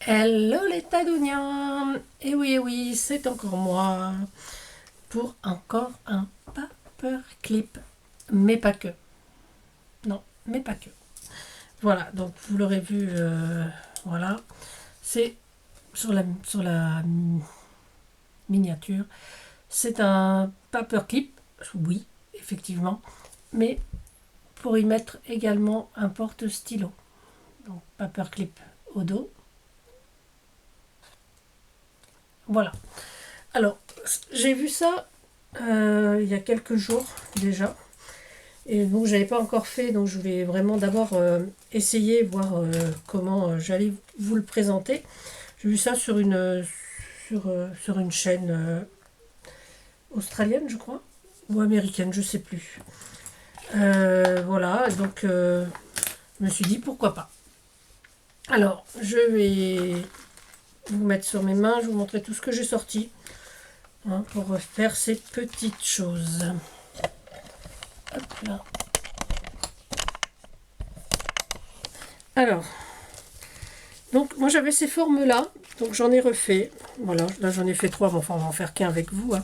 Hello les Tadougnans. Et oui, c'est encore moi pour encore un paperclip. Mais pas que. Non, mais pas que. Voilà, donc vous l'aurez vu, voilà. C'est sur la miniature. C'est un paperclip, oui, effectivement. Mais pour y mettre également un porte-stylo. Donc paperclip au dos. Voilà. Alors, j'ai vu ça il y a quelques jours déjà. Et donc, j'avais pas encore fait, donc je voulais vraiment d'abord essayer, voir comment j'allais vous le présenter. J'ai vu ça sur une chaîne australienne, je crois, ou américaine, je sais plus. Voilà, donc je me suis dit pourquoi pas. Alors, je vais vous mettre sur mes mains, je vais vous montrer tout ce que j'ai sorti pour faire ces petites choses. Hop là. Alors, donc moi j'avais ces formes-là, donc j'en ai refait. Voilà, là j'en ai fait 3, mais enfin on va en faire qu'un avec vous.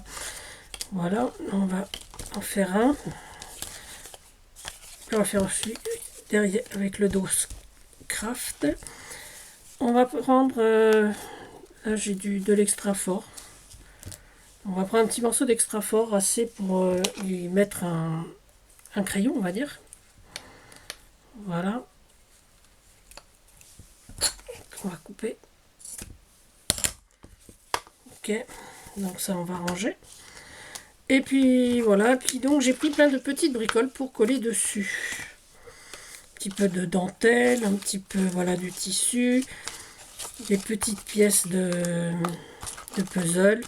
Voilà, on va en faire un. On va faire aussi derrière avec le dos craft. On va prendre, là j'ai de l'extra fort. On va prendre un petit morceau d'extra fort, assez pour y mettre un crayon, on va dire. Voilà. On va couper. Ok, donc ça on va ranger. Et puis voilà, puis donc j'ai pris plein de petites bricoles pour coller dessus. Un petit peu de dentelle, un petit peu voilà du tissu, des petites pièces de puzzle,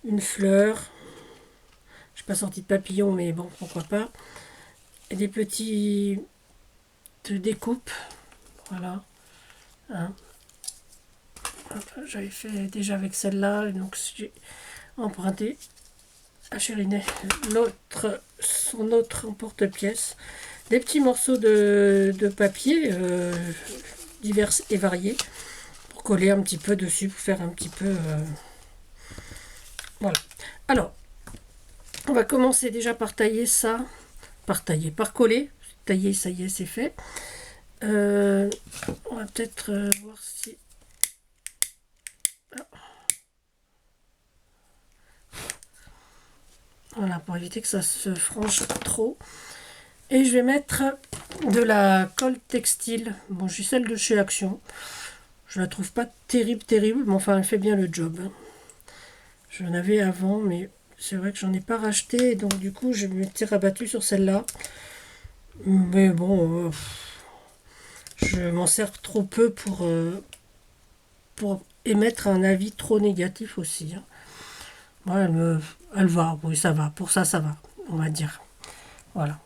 une fleur. Je n'ai pas sorti de papillon, mais bon, pourquoi pas. Et des petits de découpe, voilà. Hein. J'avais fait déjà avec celle-là, et donc j'ai emprunté à Chérinet son autre porte-pièce. Des petits morceaux de papier divers et variés pour coller un petit peu dessus, pour faire un petit peu... voilà. Alors, on va commencer déjà par tailler ça. Par coller. Tailler, ça y est, c'est fait. On va peut-être voir si... Voilà, pour éviter que ça se frange trop. Et je vais mettre de la colle textile. Bon, j'ai celle de chez Action. Je la trouve pas terrible, mais enfin, elle fait bien le job. J'en avais avant, mais c'est vrai que j'en ai pas racheté. Et donc, du coup, je me suis rabattue sur celle-là. Mais bon, je m'en sers trop peu pour émettre un avis trop négatif aussi. Ouais, elle va, oui, ça va. Pour ça, ça va, on va dire. Voilà.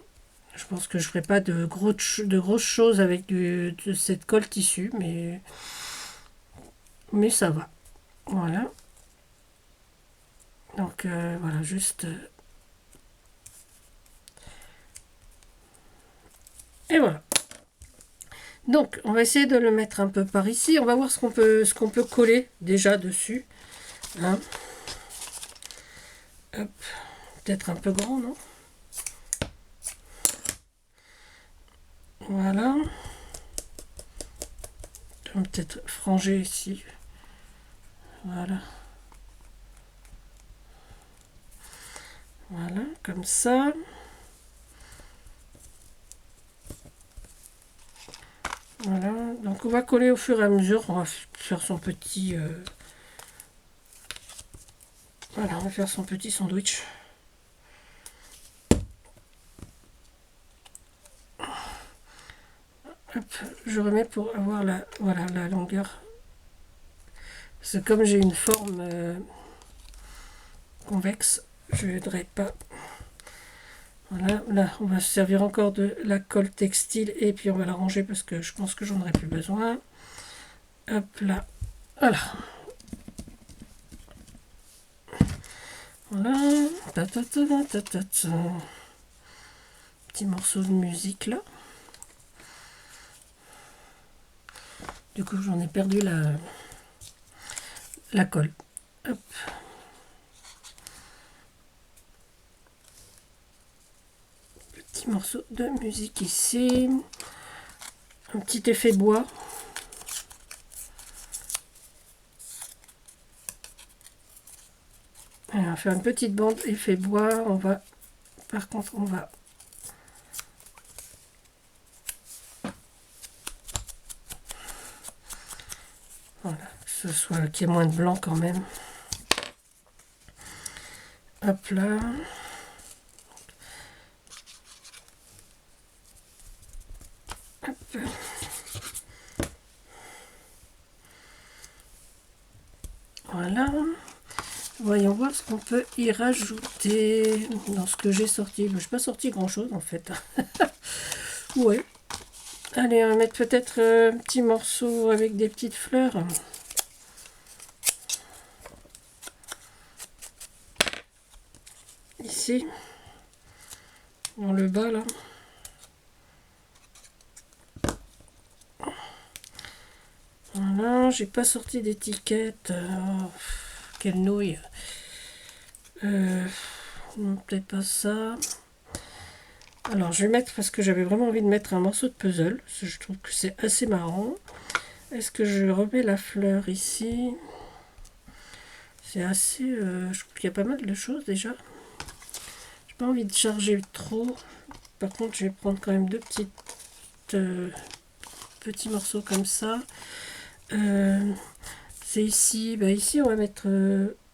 Je pense que je ferai pas de grosses choses avec de cette colle tissu, mais ça va. Voilà. Donc, voilà, juste... et voilà. Donc, on va essayer de le mettre un peu par ici. On va voir ce qu'on peut coller déjà dessus. Hein. Hop. Peut-être un peu grand, non? Voilà. On va peut-être franger ici. Voilà. Voilà, comme ça. Voilà, donc on va coller au fur et à mesure. On va faire son petit... voilà, on va faire son petit sandwich. Hop, je remets pour avoir la longueur. Parce que comme j'ai une forme convexe, je ne voudrais pas. Voilà, là, on va se servir encore de la colle textile et puis on va la ranger parce que je pense que j'en aurai plus besoin. Hop là, voilà. Voilà, petit morceau de musique là. Du coup, j'en ai perdu la colle. Hop. Petit morceau de musique ici. Un petit effet bois. Alors, on va faire une petite bande effet bois. On va, par contre, on va voilà, que ce soit qu'il y ait moins de blanc quand même. Hop là. Hop. Voilà. Voyons voir ce qu'on peut y rajouter dans ce que j'ai sorti. Je n'ai pas sorti grand chose en fait. Ouais. Allez, on va mettre peut-être un petit morceau avec des petites fleurs. Ici. Dans le bas là. Voilà, j'ai pas sorti d'étiquette. Oh, quelle nouille. Non, peut-être pas ça. Alors je vais mettre, parce que j'avais vraiment envie de mettre un morceau de puzzle. Je trouve que c'est assez marrant. Est-ce que je remets la fleur ici? C'est assez... je trouve qu'il y a pas mal de choses déjà. J'ai pas envie de charger trop. Par contre, je vais prendre quand même deux petits morceaux comme ça. C'est ici. Bah ici, on va mettre...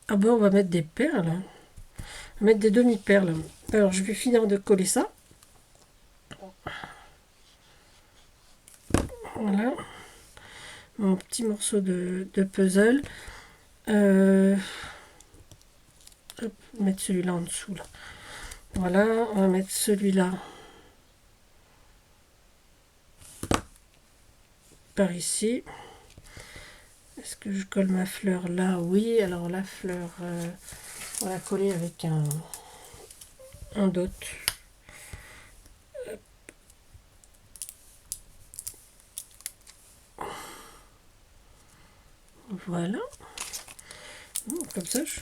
ah ben, on va mettre des perles. On va mettre des demi-perles. Alors, je vais finir de coller ça. Voilà. Mon petit morceau de puzzle. Hop, mettre celui-là en dessous. Là. Voilà, on va mettre celui-là par ici. Est-ce que je colle ma fleur là? Oui, alors la fleur, on va la coller avec un dot. Voilà. Comme ça, je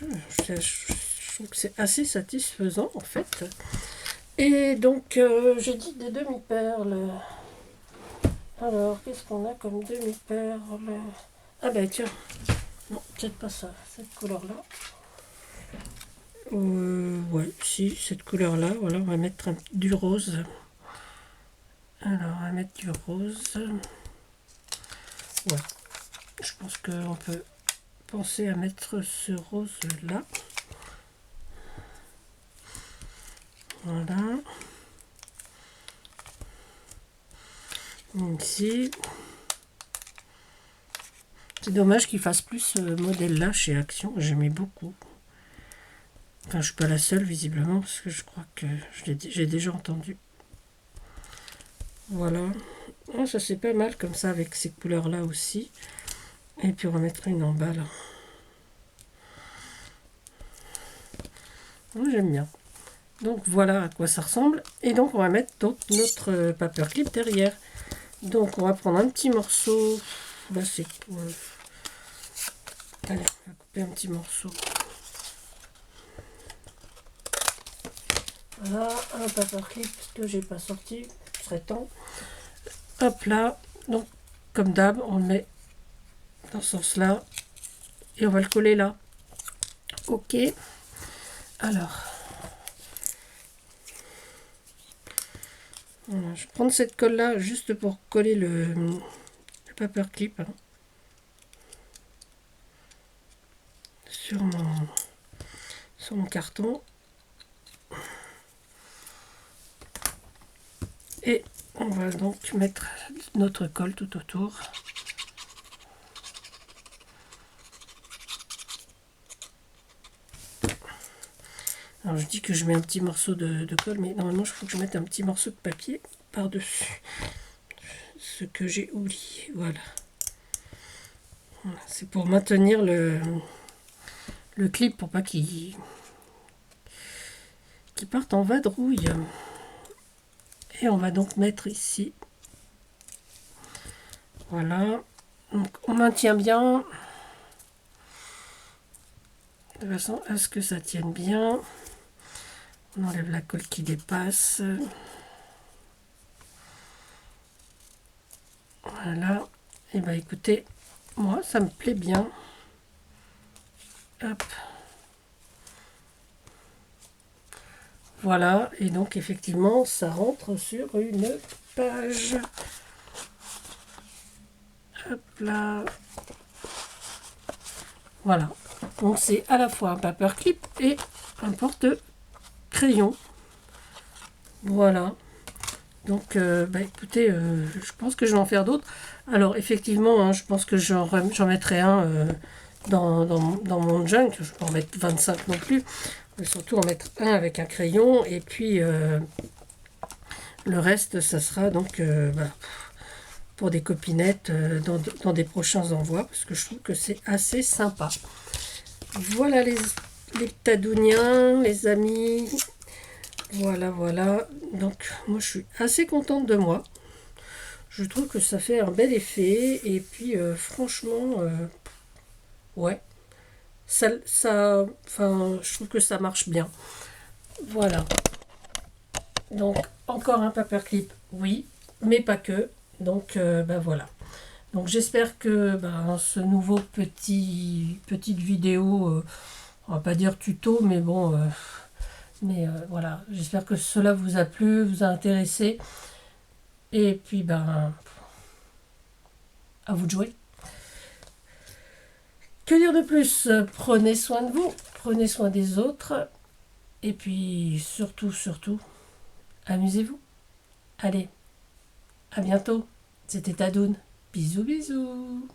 trouve que c'est assez satisfaisant en fait. Et donc, j'ai dit des demi-perles. Alors, qu'est-ce qu'on a comme demi-perles? Ah ben tiens, non, peut-être pas ça, cette couleur-là. Ouais, si, cette couleur-là, voilà, on va mettre du rose. Alors, on va mettre du rose. Ouais, je pense qu'on peut penser à mettre ce rose-là. Voilà. Ici. C'est dommage qu'il fasse plus ce modèle-là chez Action. J'aimais beaucoup. Enfin, je suis pas la seule, visiblement, parce que je crois que j'ai déjà entendu. Voilà. Oh, ça c'est pas mal comme ça, avec ces couleurs-là aussi. Et puis on va mettre une en bas, là. Oh, j'aime bien. Donc voilà à quoi ça ressemble. Et donc on va mettre donc notre paperclip derrière. Donc on va prendre un petit morceau. Là c'est pour... Allez, on va couper un petit morceau. Voilà, un paperclip que j'ai pas sorti. Ce serait temps. Hop là. Donc comme d'hab, on le met dans ce sens-là. Et on va le coller là. Ok. Alors. Voilà, je vais prendre cette colle là juste pour coller le paperclip hein, sur mon carton. Et on va donc mettre notre colle tout autour. Alors je dis que je mets un petit morceau de colle, mais normalement il faut que je mette un petit morceau de papier par-dessus. Ce que j'ai oublié, voilà. Voilà, c'est pour maintenir le clip pour pas qu'il parte en vadrouille. Et on va donc mettre ici. Voilà. Donc on maintient bien. de façon à ce que ça tienne bien. On enlève la colle qui dépasse. Voilà. Et bah écoutez, moi ça me plaît bien. Hop. Voilà, et donc effectivement ça rentre sur une page. Hop là. Voilà, donc c'est à la fois un paperclip et un porte-crayon. Voilà, donc bah écoutez, je pense que je vais en faire d'autres. Alors effectivement, hein, je pense que j'en mettrai un dans mon junk. Je ne vais pas en mettre 25 non plus. Je vais surtout en mettre un avec un crayon, et puis le reste, ça sera donc bah, pour des copinettes dans des prochains envois, parce que je trouve que c'est assez sympa. Voilà les tadouniens, les amis. Voilà, voilà. Donc, moi, je suis assez contente de moi. Je trouve que ça fait un bel effet. Et puis, franchement, ouais. Enfin, je trouve que ça marche bien. Voilà. Donc, encore un paperclip, oui, mais pas que. Donc, ben voilà. Donc, j'espère que ce nouveau petite vidéo, on va pas dire tuto, mais bon, voilà. J'espère que cela vous a plu, vous a intéressé. Et puis, à vous de jouer. Que dire de plus? Prenez soin de vous, prenez soin des autres. Et puis, surtout, surtout, amusez-vous. Allez, à bientôt. C'était Tadoun. Bisous, bisous.